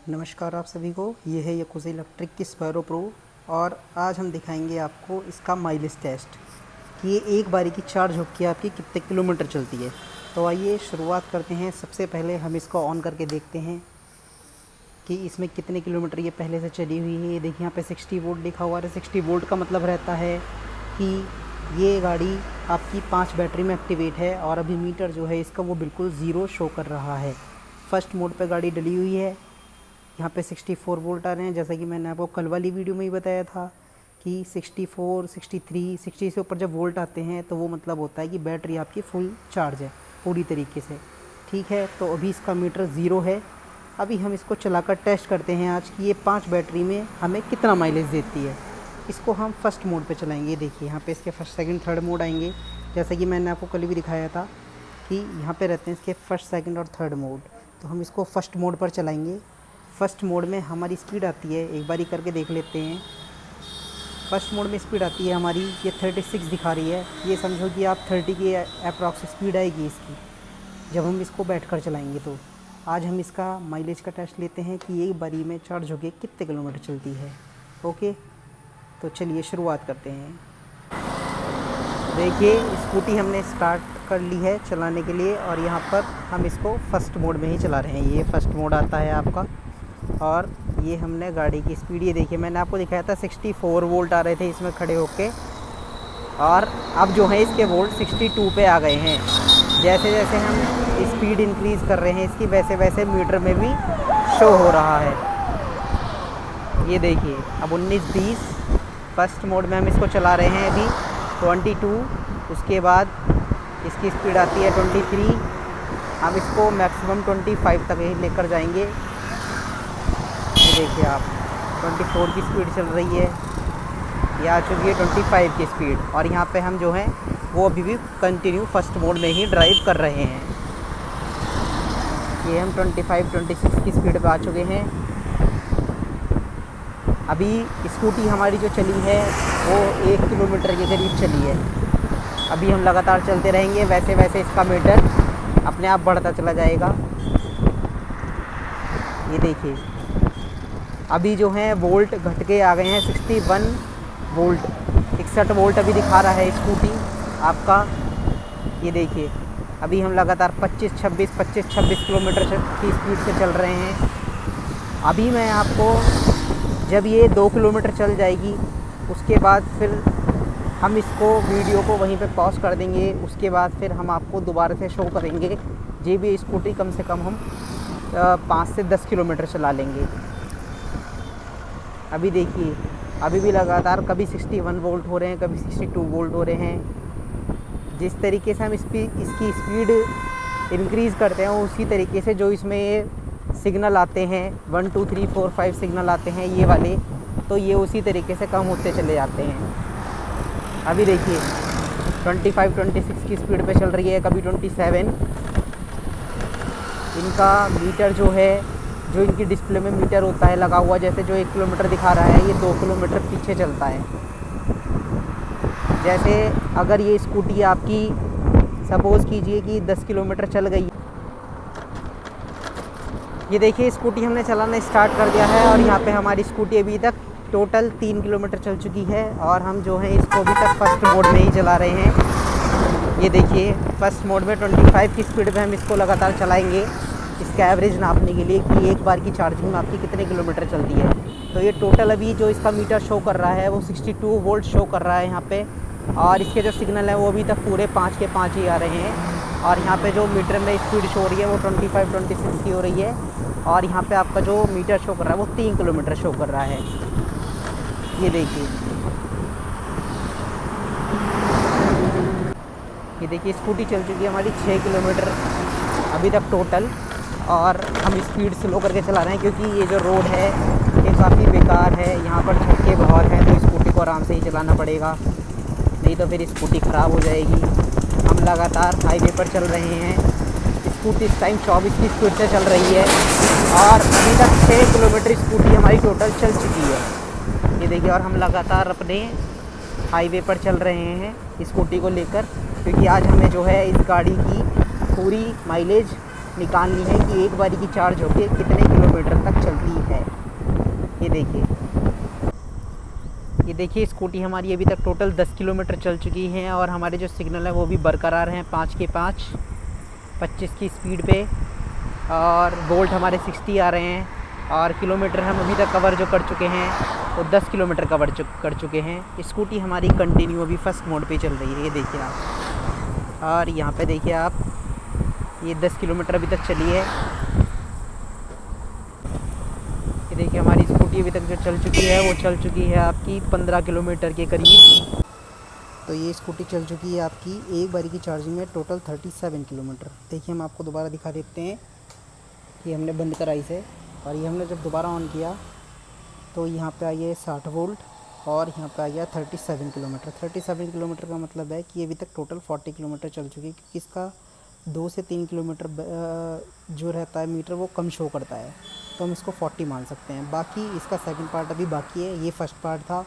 नमस्कार आप सभी को। ये है याकुज़ा इलेक्ट्रिक की स्पैरो प्रो और आज हम दिखाएंगे आपको इसका माइलेज टेस्ट कि ये एक बारी की चार्ज होकर आपकी कितने किलोमीटर चलती है। तो आइए शुरुआत करते हैं। सबसे पहले हम इसको ऑन करके देखते हैं कि इसमें कितने किलोमीटर ये पहले से चली हुई है। ये देखिए यहाँ पे 60 वोल्ट लिखा हुआ है। 60 वोल्ट का मतलब रहता है कि ये गाड़ी आपकी 5 बैटरी में एक्टिवेट है और अभी मीटर जो है इसका वो बिल्कुल ज़ीरो शो कर रहा है। फर्स्ट मोड पे गाड़ी डली हुई है। यहाँ पे 64 वोल्ट आ रहे हैं, जैसा कि मैंने आपको कल वाली वीडियो में ही बताया था कि 64, 63, 60 से ऊपर जब वोल्ट आते हैं तो वो मतलब होता है कि बैटरी आपकी फुल चार्ज है पूरी तरीके से। ठीक है, तो अभी इसका मीटर ज़ीरो है। अभी हम इसको चलाकर टेस्ट करते हैं आज कि ये 5 बैटरी में हमें कितना माइलेज देती है। इसको हम फर्स्ट मोड पे चलाएंगे। देखिए यहाँ पे इसके फर्स्ट, सेकंड, थर्ड मोड आएंगे, जैसा कि मैंने आपको कल भी दिखाया था कि यहाँ पे रहते हैं इसके फर्स्ट, सेकंड और थर्ड मोड। तो हम इसको फर्स्ट मोड पर चलाएंगे। फ़र्स्ट मोड में हमारी स्पीड आती है, एक बारी करके देख लेते हैं। फ़र्स्ट मोड में स्पीड आती है हमारी, ये 36 दिखा रही है। ये समझो कि आप 30 की अप्रॉक्स स्पीड आएगी इसकी जब हम इसको बैठकर चलाएंगे। तो आज हम इसका माइलेज का टेस्ट लेते हैं कि एक बारी में चार्ज होकर कितने किलोमीटर चलती है। ओके, तो चलिए शुरुआत करते हैं। देखिए स्कूटी हमने स्टार्ट कर ली है चलाने के लिए और यहाँ पर हम इसको फ़र्स्ट मोड में ही चला रहे हैं। ये फ़र्स्ट मोड आता है आपका और ये हमने गाड़ी की स्पीड, ये देखिए मैंने आपको दिखाया था 64 वोल्ट आ रहे थे इसमें खड़े होके, और अब जो है इसके वोल्ट 62 पे आ गए हैं। जैसे जैसे हम स्पीड इंक्रीज़ कर रहे हैं इसकी, वैसे वैसे मीटर में भी शो हो रहा है। ये देखिए अब 19-20 फर्स्ट मोड में हम इसको चला रहे हैं। अभी 22, उसके बाद इसकी स्पीड आती है 23। हम इसको मैक्सिमम 25 तक ही लेकर जाएंगे। ये देखिए आप 24 की स्पीड चल रही है, ये आ चुकी है 25 की स्पीड, और यहाँ पे हम जो है वो अभी भी कंटिन्यू फर्स्ट मोड में ही ड्राइव कर रहे हैं। ये हम 25-26 की स्पीड पे आ चुके हैं। अभी स्कूटी हमारी जो चली है वो 1 किलोमीटर के करीब चली है। अभी हम लगातार चलते रहेंगे, वैसे वैसे इसका मीटर अपने आप बढ़ता चला जाएगा। ये देखिए अभी जो है वोल्ट घट के आ गए हैं 61 वोल्ट, 61 वोल्ट अभी दिखा रहा है स्कूटी आपका। ये देखिए अभी हम लगातार 25-26 किलोमीटर की स्पीड से चल रहे हैं। अभी मैं आपको, जब ये 2 किलोमीटर चल जाएगी उसके बाद फिर हम इसको वीडियो को वहीं पे पॉज कर देंगे। उसके बाद फिर हम आपको दोबारा से शो करेंगे। ये भी स्कूटी कम से कम हम 5 से 10 किलोमीटर चला लेंगे। अभी देखिए अभी भी लगातार कभी 61 वोल्ट हो रहे हैं, कभी 62 वोल्ट हो रहे हैं। जिस तरीके से हम इसकी स्पीड इंक्रीज़ करते हैं उसी तरीके से जो इसमें ये सिग्नल आते हैं 1 2 3 4 5 सिग्नल आते हैं ये वाले, तो ये उसी तरीके से कम होते चले जाते हैं। अभी देखिए 25-26 की स्पीड पे चल रही है, कभी 27। इनका मीटर जो है, जो इनकी डिस्प्ले में मीटर होता है लगा हुआ, जैसे जो 1 किलोमीटर दिखा रहा है ये 2 किलोमीटर पीछे चलता है। जैसे अगर ये स्कूटी आपकी सपोज़ कीजिए कि 10 किलोमीटर चल गई, ये देखिए स्कूटी हमने चलाना स्टार्ट कर दिया है और यहाँ पे हमारी स्कूटी अभी तक टोटल 3 किलोमीटर चल चुकी है और हम जो है इसको अभी तक फर्स्ट मोड में ही चला रहे हैं। ये देखिए फर्स्ट मोड में 25 की स्पीड पे हम इसको लगातार चलाएंगे इसका एवरेज नापने के लिए कि एक बार की चार्जिंग में आपकी कितने किलोमीटर चलती है। तो ये टोटल अभी जो इसका मीटर शो कर रहा है वो 62 वोल्ट शो कर रहा है यहाँ पे, और इसके जो सिग्नल है वो अभी तक पूरे 5 के 5 ही आ रहे हैं। और यहाँ पे जो मीटर में स्पीड शो हो रही है वो 25-26 की हो रही है, और यहाँ पे आपका जो मीटर शो कर रहा है वो 3 किलोमीटर शो कर रहा है। ये देखिए, ये देखिए स्कूटी चल चुकी है हमारी 6 किलोमीटर अभी तक टोटल, और हम स्पीड स्लो करके चला रहे हैं क्योंकि ये जो रोड है ये काफ़ी बेकार है, यहाँ पर झटके बहुत हैं, तो स्कूटी को आराम से ही चलाना पड़ेगा, नहीं तो फिर स्कूटी ख़राब हो जाएगी। हम लगातार हाईवे पर चल रहे हैं। स्कूटी इस टाइम 24 की स्पीड से चल रही है और अभी तक 6 किलोमीटर स्कूटी हमारी टोटल चल चुकी है। ये देखिए, और हम लगातार अपने हाईवे पर चल रहे हैं स्कूटी को लेकर, क्योंकि आज हमने जो है इस गाड़ी की पूरी माइलेज निकालनी है कि एक बारी की चार्ज होके कितने किलोमीटर तक चलती है। ये देखिए स्कूटी हमारी अभी तक टोटल 10 किलोमीटर चल चुकी है और हमारे जो सिग्नल है वो भी बरकरार हैं 5 के 5 25 की स्पीड पे, और वोल्ट हमारे 60 आ रहे हैं, और किलोमीटर हम अभी तक कवर जो कर चुके हैं वो 10 किलोमीटर कर चुके हैं। स्कूटी हमारी कंटिन्यू अभी फर्स्ट मोड पे चल रही है, ये देखिए आप। और यहाँ पे देखिए आप, ये 10 किलोमीटर अभी तक चली है। ये देखिए हमारी स्कूटी अभी तक जो चल चुकी है वो चल चुकी है आपकी 15 किलोमीटर के करीब। तो ये स्कूटी चल चुकी है आपकी एक बारी की चार्जिंग में टोटल 37 किलोमीटर। देखिए हम आपको दोबारा दिखा देते हैं। ये हमने बंद करा इसे, और ये हमने जब दोबारा ऑन किया तो यहाँ पे आई है 60 वोल्ट, और यहाँ पे आ गया 37 किलोमीटर। 37 किलोमीटर का मतलब है कि ये अभी तक टोटल 40 किलोमीटर चल चुकी है, क्योंकि इसका 2 से 3 किलोमीटर जो रहता है मीटर वो कम शो करता है, तो हम इसको 40 मान सकते हैं। बाकी इसका सेकंड पार्ट अभी बाकी है, ये फर्स्ट पार्ट था।